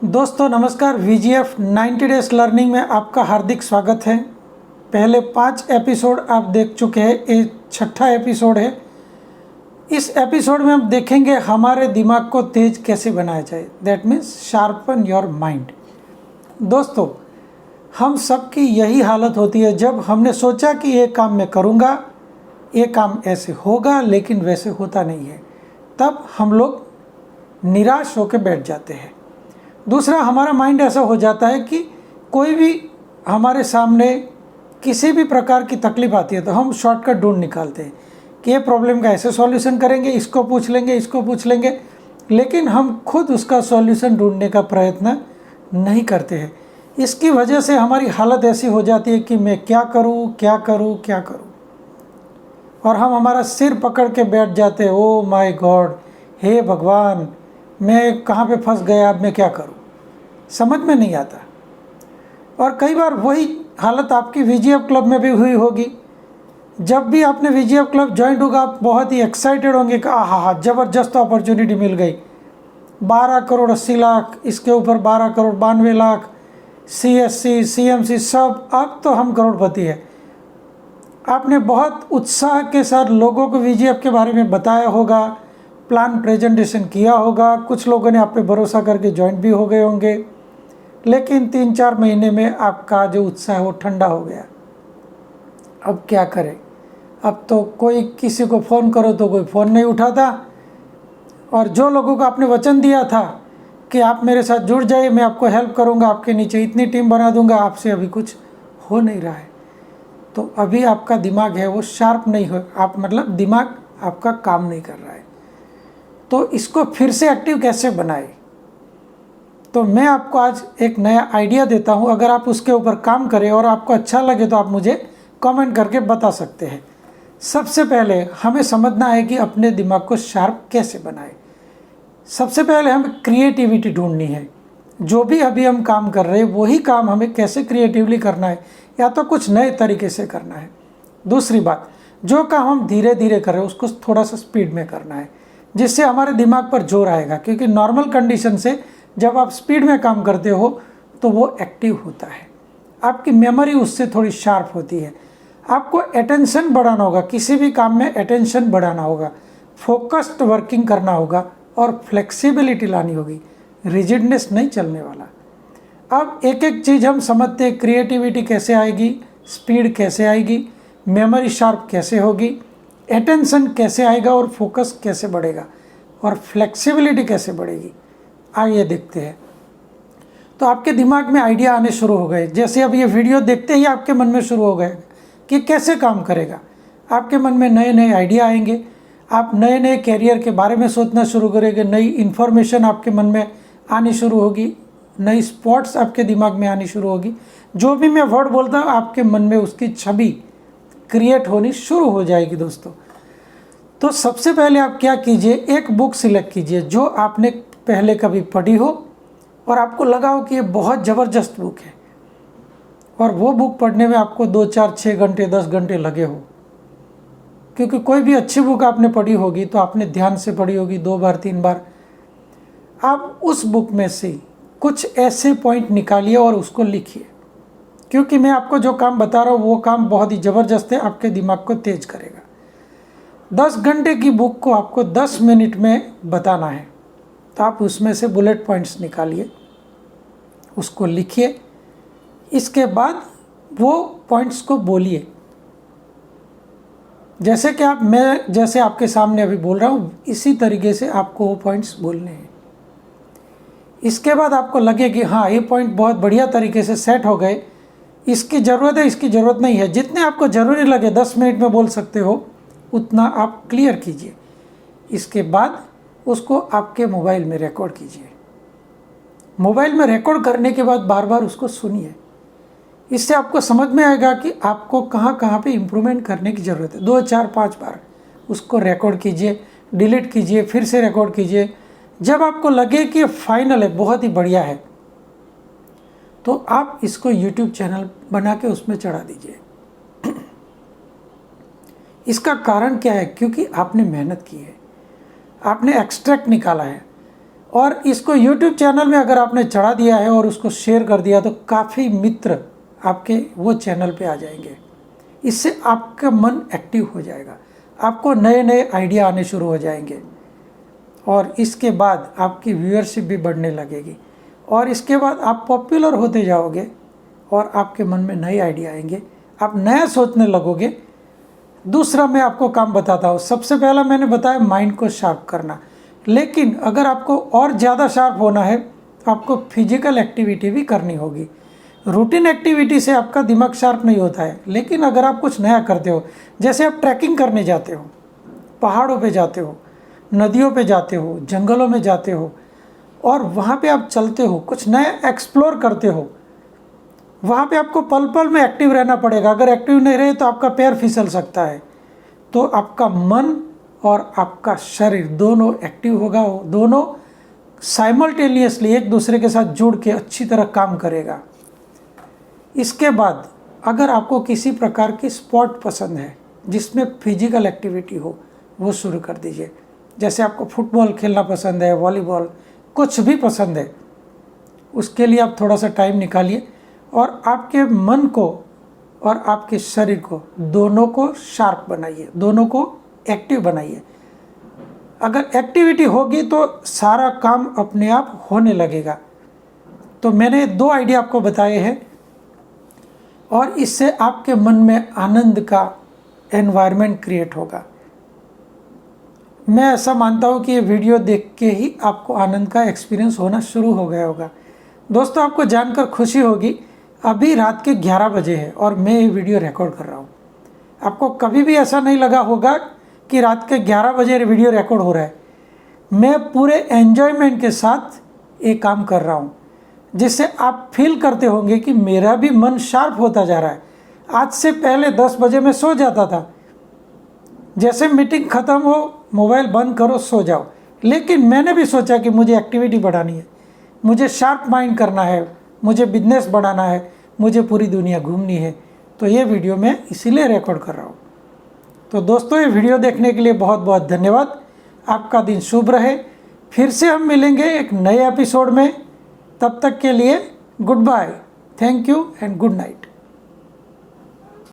दोस्तों नमस्कार। VGF 90 days learning में आपका हार्दिक स्वागत है। पहले 5 एपिसोड आप देख चुके हैं, ये छठा एपिसोड है। इस एपिसोड में हम देखेंगे हमारे दिमाग को तेज कैसे बनाया जाए, that means sharpen your mind. दोस्तों हम सबकी यही हालत होती है, जब हमने सोचा कि ये काम मैं करूँगा, ये काम ऐसे होगा, लेकिन वैसे होता नहीं है, तब हम लोग निराश होकर बैठ जाते हैं। दूसरा, हमारा माइंड ऐसा हो जाता है कि कोई भी हमारे सामने किसी भी प्रकार की तकलीफ आती है तो हम शॉर्टकट ढूंढ निकालते हैं कि ये प्रॉब्लम का ऐसे सॉल्यूशन करेंगे, इसको पूछ लेंगे, लेकिन हम खुद उसका सॉल्यूशन ढूंढने का प्रयत्न नहीं करते हैं। इसकी वजह से हमारी हालत ऐसी हो जाती है कि मैं क्या करूं, और हम हमारा सिर पकड़ के बैठ जाते हैं। ओ माय गॉड, हे भगवान, मैं कहाँ पे फंस गया, अब मैं क्या करूं, समझ में नहीं आता। और कई बार वही हालत आपकी VGF क्लब में भी हुई होगी। जब भी आपने VGF क्लब ज्वाइन होगा, आप बहुत ही एक्साइटेड होंगे कि आहा ज़बरदस्त अपॉर्चुनिटी मिल गई, 12 करोड़ 80 लाख, इसके ऊपर 12 करोड़ 92 लाख, CSC CMC सब, अब तो हम करोड़पति हैं। आपने बहुत उत्साह के साथ लोगों को VGF के बारे में बताया होगा, प्लान प्रेजेंटेशन किया होगा, कुछ लोगों ने आप पे भरोसा करके ज्वाइन भी हो गए होंगे, लेकिन 3-4 महीने में आपका जो उत्साह है वो ठंडा हो गया। अब क्या करें? अब तो कोई किसी को फ़ोन करो तो कोई फ़ोन नहीं उठाता, और जो लोगों को आपने वचन दिया था कि आप मेरे साथ जुड़ जाइए, मैं आपको हेल्प करूंगा, आपके नीचे इतनी टीम बना दूंगा, आपसे अभी कुछ हो नहीं रहा है। तो अभी आपका दिमाग है वो शार्प नहीं हो, आप मतलब दिमाग आपका काम नहीं कर रहा है। तो इसको फिर से एक्टिव कैसे बनाए, तो मैं आपको आज एक नया आइडिया देता हूं। अगर आप उसके ऊपर काम करें और आपको अच्छा लगे तो आप मुझे कमेंट करके बता सकते हैं। सबसे पहले हमें समझना है कि अपने दिमाग को शार्प कैसे बनाए। सबसे पहले हमें क्रिएटिविटी ढूंढनी है। जो भी अभी हम काम कर रहे हैं वही काम हमें कैसे क्रिएटिवली करना है, या तो कुछ नए तरीके से करना है। दूसरी बात, जो काम हम धीरे धीरे कर रहे हैं उसको थोड़ा सा स्पीड में करना है, जिससे हमारे दिमाग पर जोर आएगा। क्योंकि नॉर्मल कंडीशन से जब आप स्पीड में काम करते हो तो वो एक्टिव होता है, आपकी मेमोरी उससे थोड़ी शार्प होती है। आपको अटेंशन बढ़ाना होगा, किसी भी काम में अटेंशन बढ़ाना होगा, फोकस्ड वर्किंग करना होगा और फ्लेक्सिबिलिटी लानी होगी, रिजिडनेस नहीं चलने वाला। अब एक एक चीज़ हम समझते हैं, क्रिएटिविटी कैसे आएगी, स्पीड कैसे आएगी, मेमोरी शार्प कैसे होगी, अटेंशन कैसे आएगा और फोकस कैसे बढ़ेगा, और फ्लेक्सिबिलिटी कैसे बढ़ेगी। आइए देखते हैं। तो आपके दिमाग में आइडिया आने शुरू हो गए। जैसे अब ये वीडियो देखते ही आपके मन में शुरू हो गए कि कैसे काम करेगा। आपके मन में नए नए आइडिया आएंगे, आप नए नए कैरियर के बारे में सोचना शुरू करेंगे, नई इन्फॉर्मेशन आपके मन में आनी शुरू होगी, नई स्पॉट्स आपके दिमाग में आनी शुरू होगी। जो भी मैं वर्ड बोलता हूँ आपके मन में उसकी छवि क्रिएट होनी शुरू हो जाएगी। दोस्तों तो सबसे पहले आप क्या कीजिए, एक बुक सिलेक्ट कीजिए जो आपने पहले कभी पढ़ी हो और आपको लगा हो कि ये बहुत ज़बरदस्त बुक है, और वो बुक पढ़ने में आपको 2, 4, 6 घंटे 10 घंटे लगे हो। क्योंकि कोई भी अच्छी बुक आपने पढ़ी होगी तो आपने ध्यान से पढ़ी होगी 2 बार 3 बार। आप उस बुक में से कुछ ऐसे पॉइंट निकालिए और उसको लिखिए, क्योंकि मैं आपको जो काम बता रहा हूँ वो काम बहुत ही ज़बरदस्त है, आपके दिमाग को तेज करेगा। 10 घंटे की बुक को आपको 10 मिनट में बताना है, तो आप उसमें से बुलेट पॉइंट्स निकालिए, उसको लिखिए, इसके बाद वो पॉइंट्स को बोलिए। जैसे कि मैं जैसे आपके सामने अभी बोल रहा हूँ, इसी तरीके से आपको वो पॉइंट्स बोलने हैं। इसके बाद आपको लगे कि हाँ ये पॉइंट बहुत बढ़िया तरीके से सेट हो गए, इसकी ज़रूरत है, इसकी ज़रूरत नहीं है, जितने आपको ज़रूरी लगे 10 मिनट में बोल सकते हो उतना आप क्लियर कीजिए। इसके बाद उसको आपके मोबाइल में रिकॉर्ड कीजिए। मोबाइल में रिकॉर्ड करने के बाद बार बार उसको सुनिए। इससे आपको समझ में आएगा कि आपको कहाँ कहाँ पे इम्प्रूवमेंट करने की ज़रूरत है। 2, 4, 5 बार उसको रिकॉर्ड कीजिए, डिलीट कीजिए, फिर से रिकॉर्ड कीजिए। जब आपको लगे कि फाइनल है, बहुत ही बढ़िया है, तो आप इसको YouTube चैनल बना के उसमें चढ़ा दीजिए। इसका कारण क्या है? क्योंकि आपने मेहनत की है, आपने एक्सट्रैक्ट निकाला है, और इसको YouTube चैनल में अगर आपने चढ़ा दिया है और उसको शेयर कर दिया तो काफ़ी मित्र आपके वो चैनल पे आ जाएंगे। इससे आपका मन एक्टिव हो जाएगा, आपको नए नए आइडिया आने शुरू हो जाएंगे और इसके बाद आपकी व्यूअरशिप भी बढ़ने लगेगी और इसके बाद आप पॉपुलर होते जाओगे और आपके मन में नए आइडिया आएंगे, आप नया सोचने लगोगे। दूसरा मैं आपको काम बताता हूँ। सबसे पहला मैंने बताया माइंड को शार्प करना, लेकिन अगर आपको और ज़्यादा शार्प होना है तो आपको फिजिकल एक्टिविटी भी करनी होगी। रूटीन एक्टिविटी से आपका दिमाग शार्प नहीं होता है, लेकिन अगर आप कुछ नया करते हो, जैसे आप ट्रैकिंग करने जाते हो, पहाड़ों पे जाते हो, नदियों पे जाते हो, जंगलों में जाते हो और वहाँ पे आप चलते हो, कुछ नया एक्सप्लोर करते हो, वहाँ पे आपको पल पल में एक्टिव रहना पड़ेगा। अगर एक्टिव नहीं रहे तो आपका पैर फिसल सकता है। तो आपका मन और आपका शरीर दोनों एक्टिव होगा, दोनों साइमल्टेनियसली एक दूसरे के साथ जुड़ के अच्छी तरह काम करेगा। इसके बाद अगर आपको किसी प्रकार की स्पोर्ट पसंद है जिसमें फिजिकल एक्टिविटी हो, वो शुरू कर दीजिए। जैसे आपको फुटबॉल खेलना पसंद है, वॉलीबॉल, कुछ भी पसंद है, उसके लिए आप थोड़ा सा टाइम निकालिए और आपके मन को और आपके शरीर को दोनों को शार्प बनाइए, दोनों को एक्टिव बनाइए। अगर एक्टिविटी होगी तो सारा काम अपने आप होने लगेगा। तो मैंने 2 आइडिया आपको बताए हैं और इससे आपके मन में आनंद का एनवायरनमेंट क्रिएट होगा। मैं ऐसा मानता हूँ कि ये वीडियो देख के ही आपको आनंद का एक्सपीरियंस होना शुरू हो गया होगा। दोस्तों, आपको जानकर खुशी होगी, अभी रात के 11 बजे है और मैं ये वीडियो रिकॉर्ड कर रहा हूँ। आपको कभी भी ऐसा नहीं लगा होगा कि रात के 11 बजे वीडियो रिकॉर्ड हो रहा है। मैं पूरे एन्जॉयमेंट के साथ ये काम कर रहा हूँ, जिससे आप फील करते होंगे कि मेरा भी मन शार्प होता जा रहा है। आज से पहले 10 बजे मैं सो जाता था, जैसे मीटिंग ख़त्म हो मोबाइल बंद करो सो जाओ। लेकिन मैंने भी सोचा कि मुझे एक्टिविटी बढ़ानी है, मुझे शार्प माइंड करना है, मुझे बिजनेस बढ़ाना है, मुझे पूरी दुनिया घूमनी है। तो ये वीडियो मैं इसीलिए रिकॉर्ड कर रहा हूँ। तो दोस्तों, ये वीडियो देखने के लिए बहुत बहुत धन्यवाद। आपका दिन शुभ रहे। फिर से हम मिलेंगे एक नए एपिसोड में। तब तक के लिए goodbye, thank you and good night.